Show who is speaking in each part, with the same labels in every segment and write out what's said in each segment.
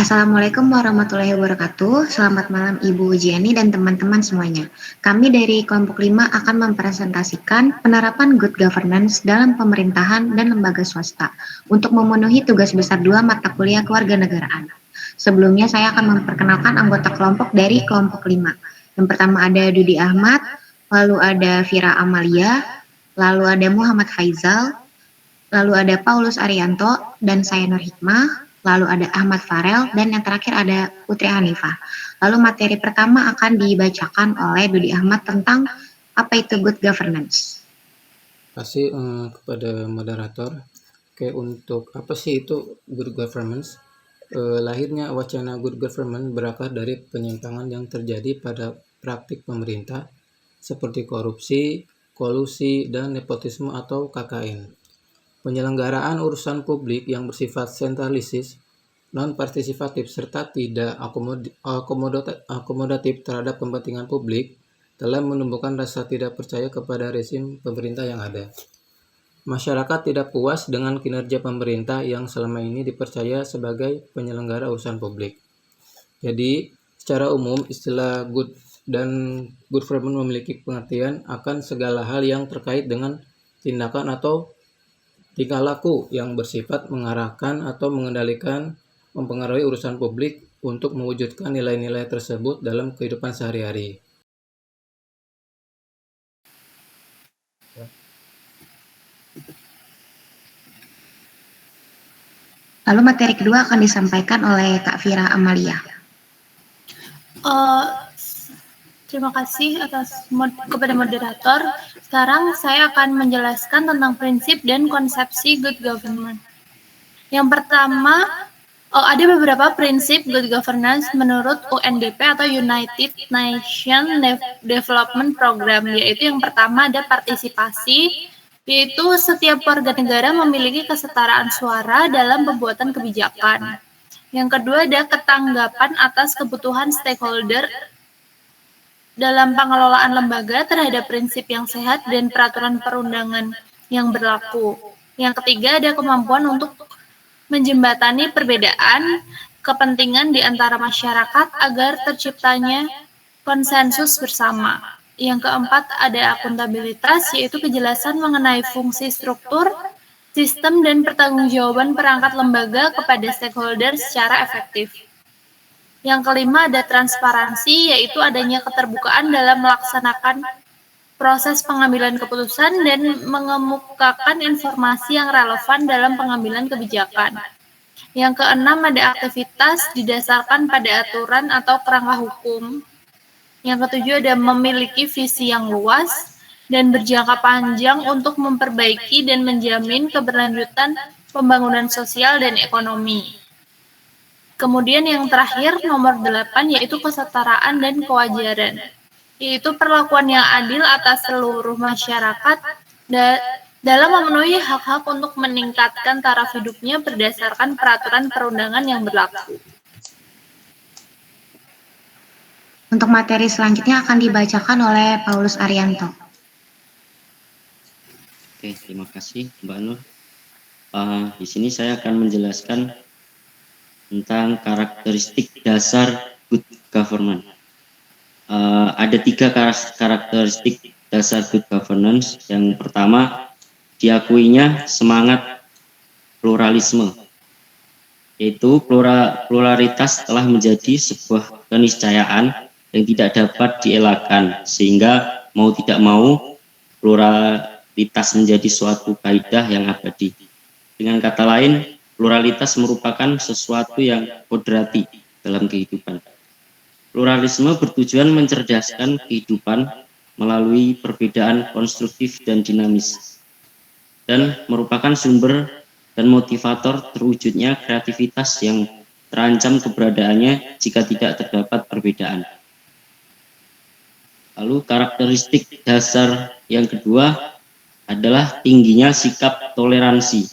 Speaker 1: Assalamualaikum warahmatullahi wabarakatuh. Selamat malam Ibu Jenny dan teman-teman semuanya. Kami dari kelompok 5 akan mempresentasikan penerapan good governance dalam pemerintahan dan lembaga swasta untuk memenuhi tugas besar 2 mata kuliah kewarganegaraan. Sebelumnya saya akan memperkenalkan anggota kelompok dari kelompok 5. Yang pertama ada Dudi Ahmad, lalu ada Vira Amalia, lalu ada Muhammad Faizal, lalu ada Paulus Arianto, dan saya Nur Hikmah, lalu ada Ahmad Farel, dan yang terakhir ada Putri Hanifah. Lalu materi pertama akan dibacakan oleh Dudi Ahmad tentang apa itu good governance.
Speaker 2: Terima kasih kepada moderator. Oke, untuk apa sih itu good governance? Lahirnya wacana good governance berakar dari penyimpangan yang terjadi pada praktik pemerintah seperti korupsi, kolusi, dan nepotisme atau KKN. Penyelenggaraan urusan publik yang bersifat sentralisis, non-partisipatif, serta tidak akomodatif terhadap kepentingan publik telah menumbuhkan rasa tidak percaya kepada rezim pemerintah yang ada. Masyarakat tidak puas dengan kinerja pemerintah yang selama ini dipercaya sebagai penyelenggara urusan publik. Jadi, secara umum istilah good dan good government memiliki pengertian akan segala hal yang terkait dengan tindakan atau tingkah laku yang bersifat mengarahkan atau mengendalikan, mempengaruhi urusan publik untuk mewujudkan nilai-nilai tersebut dalam kehidupan sehari-hari.
Speaker 1: Lalu materi kedua akan disampaikan oleh Kak Vira Amalia.
Speaker 3: Terima kasih kepada moderator. Sekarang saya akan menjelaskan tentang prinsip dan konsepsi good government. Yang pertama, ada beberapa prinsip good governance menurut UNDP atau United Nations Development Program, yaitu yang pertama ada partisipasi, yaitu setiap warga negara memiliki kesetaraan suara dalam pembuatan kebijakan. Yang kedua ada ketanggapan atas kebutuhan stakeholder dalam pengelolaan lembaga terhadap prinsip yang sehat dan peraturan perundangan yang berlaku. Yang ketiga ada kemampuan untuk menjembatani perbedaan kepentingan di antara masyarakat agar terciptanya konsensus bersama. Yang keempat ada akuntabilitas, yaitu kejelasan mengenai fungsi struktur, sistem, dan pertanggungjawaban perangkat lembaga kepada stakeholder secara efektif. Yang kelima ada transparansi, yaitu adanya keterbukaan dalam melaksanakan proses pengambilan keputusan dan mengemukakan informasi yang relevan dalam pengambilan kebijakan. Yang keenam ada aktivitas didasarkan pada aturan atau kerangka hukum. Yang ketujuh ada memiliki visi yang luas dan berjangka panjang untuk memperbaiki dan menjamin keberlanjutan pembangunan sosial dan ekonomi. Kemudian yang terakhir nomor 8 yaitu kesetaraan dan kewajaran, yaitu perlakuan yang adil atas seluruh masyarakat dalam memenuhi hak-hak untuk meningkatkan taraf hidupnya berdasarkan peraturan perundangan yang berlaku.
Speaker 1: Untuk materi selanjutnya akan dibacakan oleh Paulus Arianto.
Speaker 4: Oke, terima kasih Mbak Nur. Di sini saya akan menjelaskan tentang karakteristik dasar good governance. Ada 3 karakteristik dasar good governance. Yang pertama, diakuinya semangat pluralisme, yaitu pluralitas telah menjadi sebuah keniscayaan yang tidak dapat dielakkan, sehingga mau tidak mau pluralitas menjadi suatu kaidah yang abadi. Dengan kata lain, pluralitas merupakan sesuatu yang kodrati dalam kehidupan. Pluralisme bertujuan mencerdaskan kehidupan melalui perbedaan konstruktif dan dinamis, dan merupakan sumber dan motivator terwujudnya kreativitas yang terancam keberadaannya jika tidak terdapat perbedaan. Lalu karakteristik dasar yang kedua adalah tingginya sikap toleransi,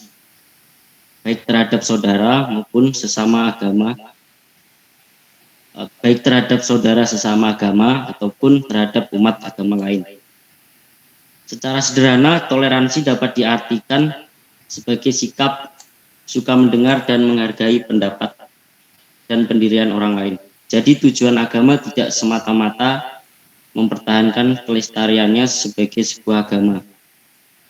Speaker 4: baik terhadap saudara maupun sesama agama, baik terhadap saudara sesama agama ataupun terhadap umat agama lain. Secara sederhana, toleransi dapat diartikan sebagai sikap suka mendengar dan menghargai pendapat, dan pendirian orang lain. Jadi tujuan agama tidak semata-mata mempertahankan kelestariannya sebagai sebuah agama,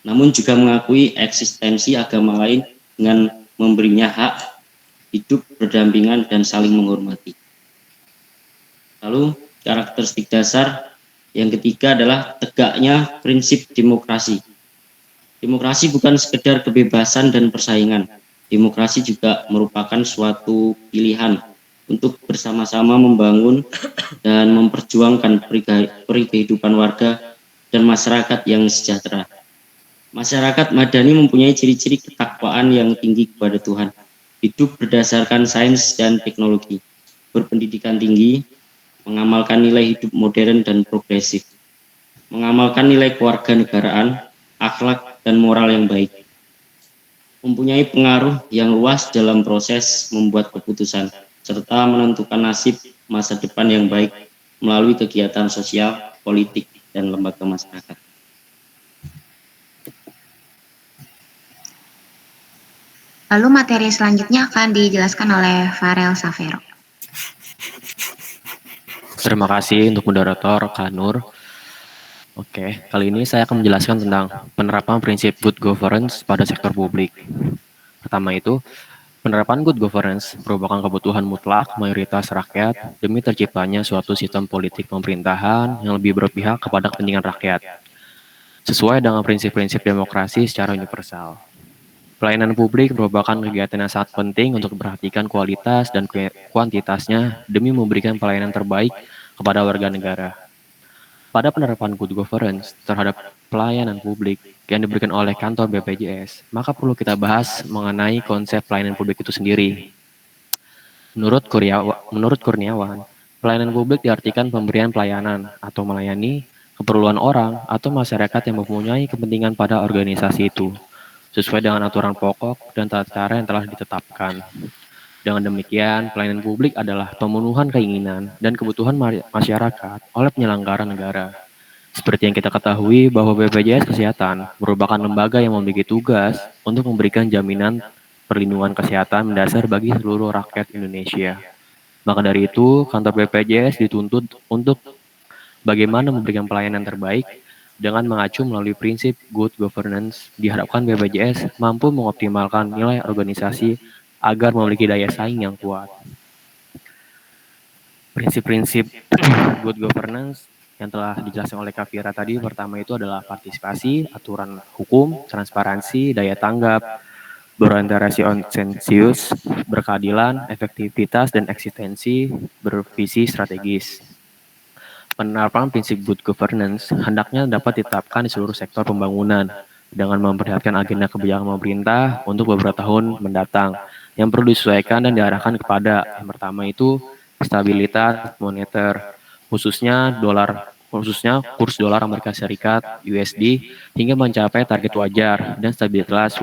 Speaker 4: namun juga mengakui eksistensi agama lain dengan memberinya hak hidup berdampingan dan saling menghormati. Lalu karakteristik dasar yang ketiga adalah tegaknya prinsip demokrasi. Demokrasi bukan sekedar kebebasan dan persaingan. Demokrasi juga merupakan suatu pilihan untuk bersama-sama membangun dan memperjuangkan kehidupan warga dan masyarakat yang sejahtera. Masyarakat madani mempunyai ciri-ciri ketakwaan yang tinggi kepada Tuhan, hidup berdasarkan sains dan teknologi, berpendidikan tinggi, mengamalkan nilai hidup modern dan progresif, mengamalkan nilai kewarganegaraan, akhlak, dan moral yang baik, mempunyai pengaruh yang luas dalam proses membuat keputusan, serta menentukan nasib masa depan yang baik melalui kegiatan sosial, politik, dan lembaga masyarakat.
Speaker 1: Lalu materi selanjutnya akan dijelaskan oleh Farel Savero.
Speaker 5: Terima kasih untuk moderator Kak Nur. Oke, kali ini saya akan menjelaskan tentang penerapan prinsip good governance pada sektor publik. Pertama itu, penerapan good governance merupakan kebutuhan mutlak mayoritas rakyat demi terciptanya suatu sistem politik pemerintahan yang lebih berpihak kepada kepentingan rakyat, sesuai dengan prinsip-prinsip demokrasi secara universal. Pelayanan publik merupakan kegiatan yang sangat penting untuk memperhatikan kualitas dan kuantitasnya demi memberikan pelayanan terbaik kepada warga negara. Pada penerapan good governance terhadap pelayanan publik yang diberikan oleh kantor BPJS, maka perlu kita bahas mengenai konsep pelayanan publik itu sendiri. Menurut Kurniawan, pelayanan publik diartikan pemberian pelayanan atau melayani keperluan orang atau masyarakat yang mempunyai kepentingan pada organisasi itu, sesuai dengan aturan pokok dan tata cara yang telah ditetapkan. Dengan demikian, pelayanan publik adalah pemenuhan keinginan dan kebutuhan masyarakat oleh penyelenggara negara. Seperti yang kita ketahui bahwa BPJS Kesehatan merupakan lembaga yang memiliki tugas untuk memberikan jaminan perlindungan kesehatan mendasar bagi seluruh rakyat Indonesia. Maka dari itu, kantor BPJS dituntut untuk bagaimana memberikan pelayanan terbaik dengan mengacu melalui prinsip good governance. Diharapkan BPJS mampu mengoptimalkan nilai organisasi agar memiliki daya saing yang kuat. Prinsip-prinsip good governance yang telah dijelaskan oleh Kak Fira tadi, pertama itu adalah partisipasi, aturan hukum, transparansi, daya tanggap, berorientasi konsensus, berkeadilan, efektivitas, dan eksistensi, bervisi strategis. Penerapan prinsip good governance hendaknya dapat ditetapkan di seluruh sektor pembangunan dengan memperlihatkan agenda kebijakan pemerintah untuk beberapa tahun mendatang yang perlu disesuaikan dan diarahkan kepada yang pertama itu stabilitas moneter, khususnya kurs dolar Amerika Serikat USD hingga mencapai target wajar dan stabilitas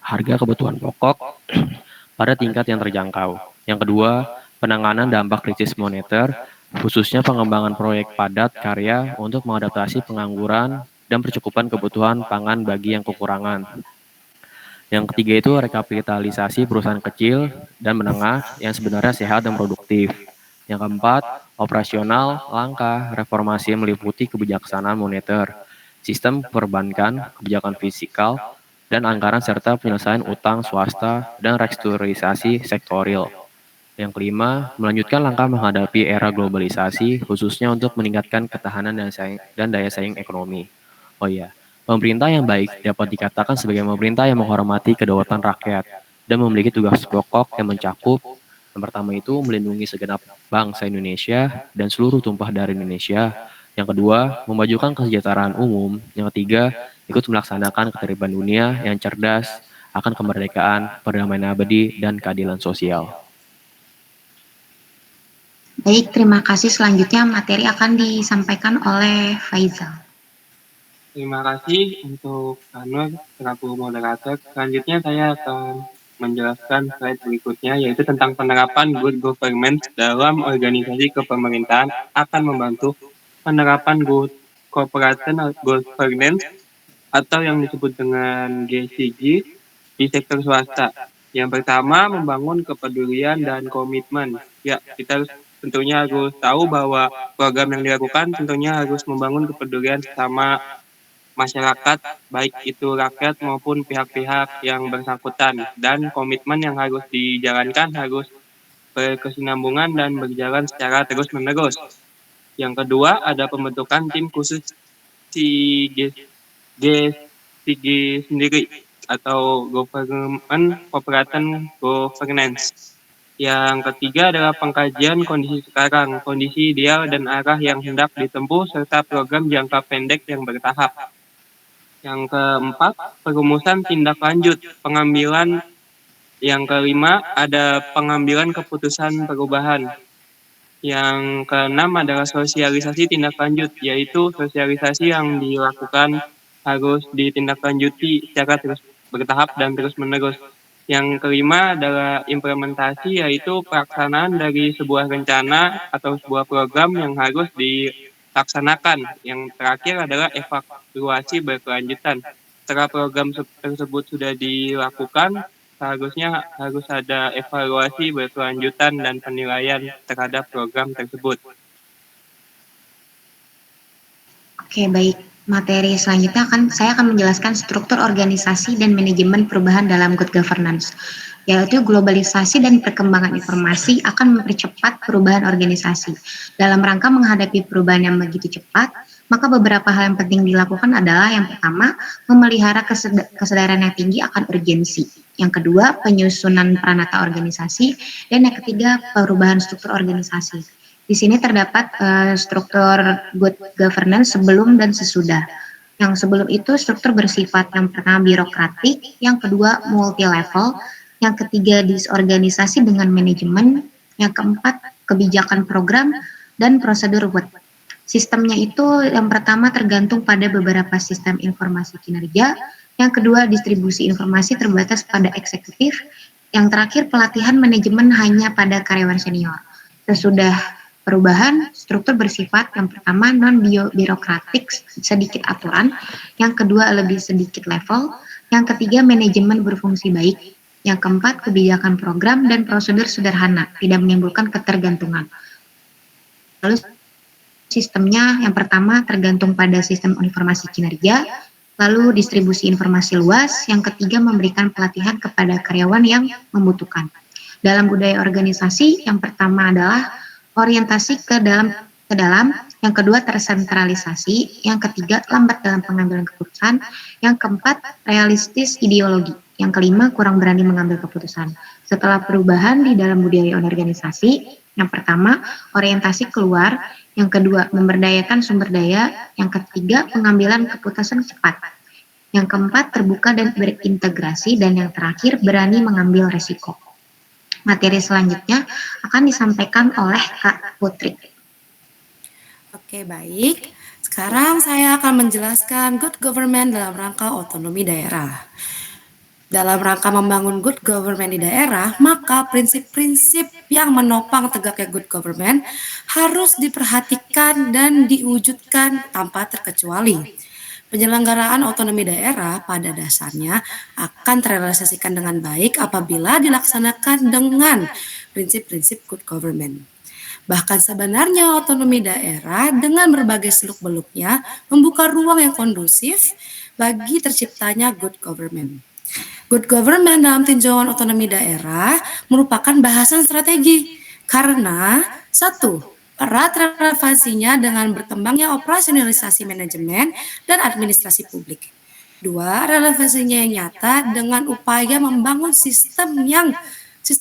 Speaker 5: harga kebutuhan pokok pada tingkat yang terjangkau. Yang kedua, penanganan dampak krisis moneter, khususnya pengembangan proyek padat karya untuk mengadaptasi pengangguran dan percukupan kebutuhan pangan bagi yang kekurangan. Yang ketiga itu rekapitalisasi perusahaan kecil dan menengah yang sebenarnya sehat dan produktif. Yang keempat, operasional langkah reformasi meliputi kebijaksanaan moneter, sistem perbankan, kebijakan fiskal, dan anggaran serta penyelesaian utang swasta dan restrukturisasi sektorial. Yang kelima, melanjutkan langkah menghadapi era globalisasi khususnya untuk meningkatkan ketahanan dan daya saing ekonomi. Oh iya, pemerintah yang baik dapat dikatakan sebagai pemerintah yang menghormati kedaulatan rakyat dan memiliki tugas pokok yang mencakup yang pertama itu melindungi segenap bangsa Indonesia dan seluruh tumpah darah Indonesia. Yang kedua, memajukan kesejahteraan umum. Yang ketiga, ikut melaksanakan ketertiban dunia yang cerdas akan kemerdekaan, perdamaian abadi, dan keadilan sosial.
Speaker 1: Baik, terima kasih. Selanjutnya materi akan disampaikan oleh Faizal.
Speaker 6: Terima kasih untuk Anwar selaku moderator. Selanjutnya saya akan menjelaskan slide berikutnya, yaitu tentang penerapan good governance dalam organisasi kepemerintahan akan membantu penerapan good corporation governance atau yang disebut dengan GCG di sektor swasta. Yang pertama, membangun kepedulian dan komitmen. Ya, kita tentunya harus tahu bahwa program yang dilakukan tentunya harus membangun kepedulian sama masyarakat, baik itu rakyat maupun pihak-pihak yang bersangkutan. Dan komitmen yang harus dijalankan harus berkesinambungan dan berjalan secara terus-menerus. Yang kedua, ada pembentukan tim khusus GCG sendiri atau Government Cooperation Governance. Yang ketiga adalah pengkajian kondisi sekarang, kondisi ideal dan arah yang hendak ditempuh, serta program jangka pendek yang bertahap. Yang keempat, perumusan tindak lanjut, pengambilan. Yang kelima, ada pengambilan keputusan perubahan. Yang keenam adalah sosialisasi tindak lanjut, yaitu sosialisasi yang dilakukan harus ditindaklanjuti secara terus bertahap dan terus-menerus. Yang kelima adalah implementasi, yaitu pelaksanaan dari sebuah rencana atau sebuah program yang harus dilaksanakan. Yang terakhir adalah evaluasi berkelanjutan. Setelah program tersebut sudah dilakukan, seharusnya harus ada evaluasi berkelanjutan dan penilaian terhadap program tersebut.
Speaker 1: Oke, baik. Materi selanjutnya saya akan menjelaskan struktur organisasi dan manajemen perubahan dalam good governance, yaitu globalisasi dan perkembangan informasi akan mempercepat perubahan organisasi. Dalam rangka menghadapi perubahan yang begitu cepat, maka beberapa hal yang penting dilakukan adalah yang pertama, memelihara kesadaran yang tinggi akan urgensi. Yang kedua, penyusunan peranata organisasi. Dan yang ketiga, perubahan struktur organisasi. Di sini terdapat struktur good governance sebelum dan sesudah. Yang sebelum itu struktur bersifat yang pertama birokratik, yang kedua multi level, yang ketiga disorganisasi dengan manajemen, yang keempat kebijakan program dan prosedur work. Sistemnya itu yang pertama tergantung pada beberapa sistem informasi kinerja, yang kedua distribusi informasi terbatas pada eksekutif, yang terakhir pelatihan manajemen hanya pada karyawan senior. Sesudah perubahan, struktur bersifat yang pertama non-birokratik, sedikit aturan, yang kedua lebih sedikit level, yang ketiga manajemen berfungsi baik, yang keempat kebijakan program dan prosedur sederhana, tidak menimbulkan ketergantungan. Lalu sistemnya yang pertama tergantung pada sistem informasi kinerja, lalu distribusi informasi luas, yang ketiga memberikan pelatihan kepada karyawan yang membutuhkan. Dalam budaya organisasi, yang pertama adalah orientasi ke dalam, yang kedua tersentralisasi, yang ketiga lambat dalam pengambilan keputusan, yang keempat realistis ideologi, yang kelima kurang berani mengambil keputusan. Setelah perubahan di dalam budaya organisasi, yang pertama orientasi keluar, yang kedua memberdayakan sumber daya, yang ketiga pengambilan keputusan cepat, yang keempat terbuka dan berintegrasi, dan yang terakhir berani mengambil resiko. Materi selanjutnya akan disampaikan oleh Kak Putri.
Speaker 7: Oke, baik. Sekarang saya akan menjelaskan good government dalam rangka otonomi daerah. Dalam rangka membangun good government di daerah, maka prinsip-prinsip yang menopang tegaknya good government harus diperhatikan dan diwujudkan tanpa terkecuali. Penyelenggaraan otonomi daerah pada dasarnya akan terrealisasikan dengan baik apabila dilaksanakan dengan prinsip-prinsip good government. Bahkan sebenarnya otonomi daerah dengan berbagai seluk-beluknya membuka ruang yang kondusif bagi terciptanya good government. Good government dalam tinjauan otonomi daerah merupakan bahasan strategi karena satu, erat relevansinya dengan berkembangnya operasionalisasi manajemen dan administrasi publik. Dua, relevansinya yang nyata dengan upaya membangun sistem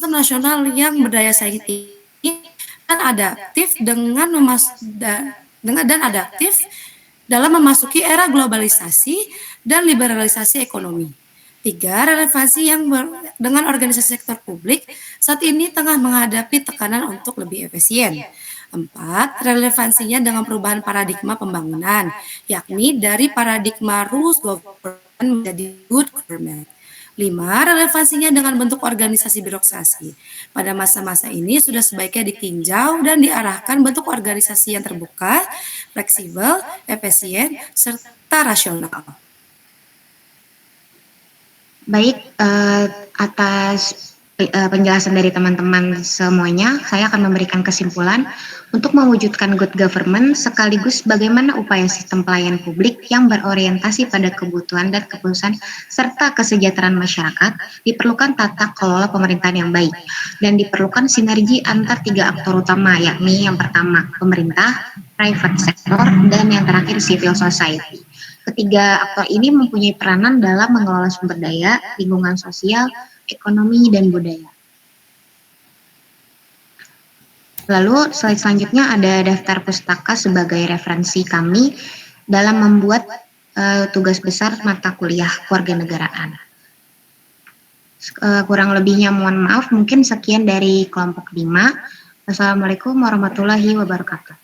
Speaker 7: nasional yang berdaya saing tinggi dan adaptif dalam memasuki era globalisasi dan liberalisasi ekonomi. Tiga, relevansi yang dengan organisasi sektor publik saat ini tengah menghadapi tekanan untuk lebih efisien. 4. Relevansinya dengan perubahan paradigma pembangunan, yakni dari paradigma rules government menjadi good government. 5. Relevansinya dengan bentuk organisasi birokrasi. Pada masa-masa ini sudah sebaiknya ditinjau dan diarahkan bentuk organisasi yang terbuka, fleksibel, efisien, serta rasional.
Speaker 1: Baik, atas penjelasan dari teman-teman semuanya, saya akan memberikan kesimpulan untuk mewujudkan good government sekaligus bagaimana upaya sistem pelayanan publik yang berorientasi pada kebutuhan dan keputusan serta kesejahteraan masyarakat, diperlukan tata kelola pemerintahan yang baik dan diperlukan sinergi antar 3 aktor utama, yakni yang pertama pemerintah, private sector, dan yang terakhir civil society. Ketiga aktor ini mempunyai peranan dalam mengelola sumber daya, lingkungan sosial, ekonomi, dan budaya. Lalu slide selanjutnya ada daftar pustaka sebagai referensi kami dalam membuat tugas besar mata kuliah kewarganegaraan. Kurang lebihnya mohon maaf, mungkin sekian dari kelompok 5. Wassalamualaikum warahmatullahi wabarakatuh.